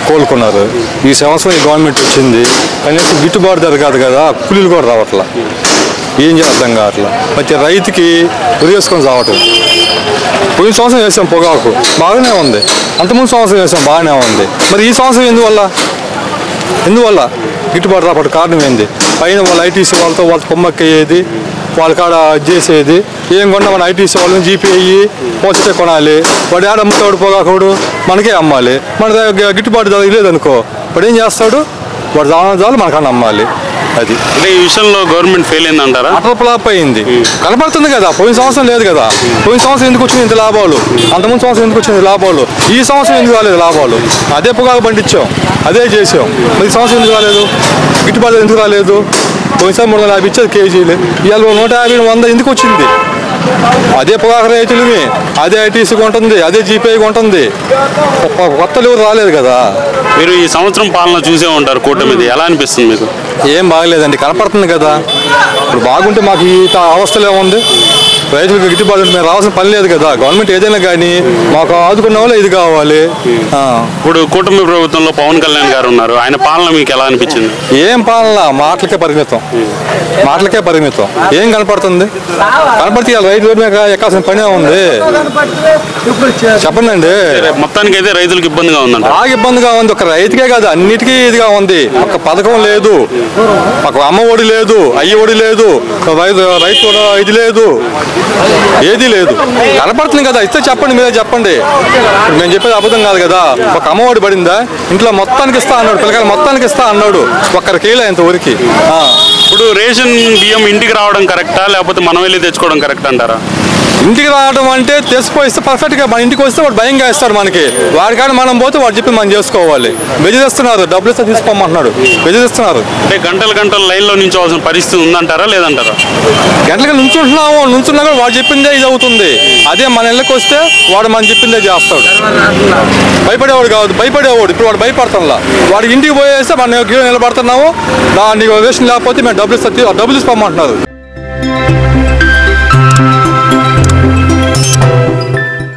కోలుకున్నారు. ఈ సంవత్సరం ఈ గవర్నమెంట్ వచ్చింది, కనీసం గిట్టుబాటు ధర కాదు కదా, కూలీలు కూడా రావట్లా. ఏం చేద్దాం కావట్లా. ప్రతి రైతుకి ఉరేసుకొని రావటం. పోయిన సంవత్సరం వేసాం పొగాకు, బాగానే ఉంది. అంతకుముందు సంవత్సరం వేసాం, బాగానే ఉంది. మరి ఈ సంవత్సరం ఎందువల్ల గిట్టుబాటు రావడం కారణం ఏంది? పైన వాళ్ళ ఐటీసీ వాళ్ళతో కొమ్మక్కేది, వాళ్ళ కాడ చేసేది. ఏం కొన్నా మన ఐటీసీ వాళ్ళని జీపీ అయ్యి పోస్తే కొనాలి. వాడు ఏడ అమ్ముతాడు పొగాకుడు, మనకే అమ్మాలి. మన గిట్టుబాటు ధర లేదనుకో, వాడు ఏం చేస్తాడు? వాడు దాని మనకన్నా అమ్మాలి. అది అంటే ఈ విషయంలో గవర్నమెంట్ ఫెయిల్ అయిందంటారా? అటర్ ఫ్లాప్ అయింది. కనపడుతుంది కదా, పోయిన సంవత్సరం లేదు కదా. పోయిన సంవత్సరం ఎందుకు వచ్చింది ఇంత లాభాలు? అంతకుముందు సంవత్సరం ఎందుకు వచ్చింది లాభాలు? ఈ సంవత్సరం ఎందుకు రాలేదు లాభాలు? అదే పొగాకు పండించాం, అదే చేసాం. మరి ఈ సంవత్సరం ఎందుకు రాలేదు? గిట్టుబాటు ఎందుకు రాలేదు? పోయినసారి 350 ఇచ్చేది కేజీలు, ఇవాళ 150, 100 ఎందుకు వచ్చింది? అదే పొగాకు రైతులవి, అదే ఐటీసీ కొంటుంది, అదే జీపీ కొంటుంది. కొత్తలు ఎవరు రాలేదు కదా. మీరు ఈ సంవత్సరం పాలన చూసే ఉంటారు కూటమిది, ఎలా అనిపిస్తుంది మీకు? ఏం బాగలేదండి, కనపడుతుంది కదా. ఇప్పుడు బాగుంటే మాకు ఈ అవస్థలు ఏముంది? రైతులకు గిట్టుబాటు మేము రావాల్సిన పని లేదు కదా. గవర్నమెంట్ ఏదైనా కానీ మాకు ఆదుకున్న వాళ్ళు ఇది కావాలి. ఇప్పుడు కూటమి ప్రభుత్వంలో పవన్ కళ్యాణ్ గారు ఉన్నారు, ఆయన పాలన మీకు ఎలా అనిపించింది? ఏం పాలన, మాటలకే పరిమితం. ఏం కనపడుతుంది? కనపడితే రైతుల మీద ఎక్కాల్సిన పనే ఉంది. చెప్పండి అండి. మొత్తానికి అయితే రైతులకు ఇబ్బందిగా ఉందంట. బాగా ఇబ్బందిగా ఉంది. ఒక రైతుకే కాదు, అన్నిటికీ ఇదిగా ఉంది. ఒక పథకం లేదు, ఒక అమ్మ ఒడి లేదు, అయ్యి ఒడి లేదు, రైతు ఇది లేదు, ఏది లేదు. కనపడుతుంది కదా. ఇస్తే చెప్పండి, మీరే చెప్పండి. మేము చెప్పేది అబద్ధం కాదు కదా. ఒక అమ్మఒడి పడిందా, ఇంట్లో మొత్తానికి ఇస్తా అన్నాడు, పిల్లకాయలు మొత్తానికి ఇస్తా అన్నాడు. ఒక్కరికి ఇంత ఊరికి. ఇప్పుడు రేషన్ బియ్యం ఇంటికి రావడం కరెక్టా, లేకపోతే మనం వెళ్ళి తెచ్చుకోవడం కరెక్ట్ అంటారా? ఇంటికి రావడం అంటే తెచ్చిపోయిస్తే పర్ఫెక్ట్గా, మన ఇంటికి వస్తే వాడు భయంగా ఇస్తాడు మనకి. వాడికాడ మనం పోతే వాడు చెప్పి మనం చేసుకోవాలి. బెదిరిస్తున్నారు, డబ్బులు ఇస్తే తీసుకోమంటున్నాడు, బెదిరిస్తున్నారు. అంటే గంటలు లైన్లో నించోవాల్సిన పరిస్థితి ఉందంటారా లేదంటారా? గంటలుగా నుంచున్నా కూడా వాడు చెప్పిందే ఇది అవుతుంది. అదే మన ఇళ్ళకి వస్తే వాడు మనం చెప్పిందే చేస్తాడు. భయపడేవాడు కాదు, భయపడేవాడు. ఇప్పుడు వాడు భయపడతాంలా. వాడు ఇంటికి పోయేస్తే మనం నిలబడుతున్నాము, నీకు రేషన్ లేకపోతే మేము డబ్బులు ఇస్తామంటున్నారు.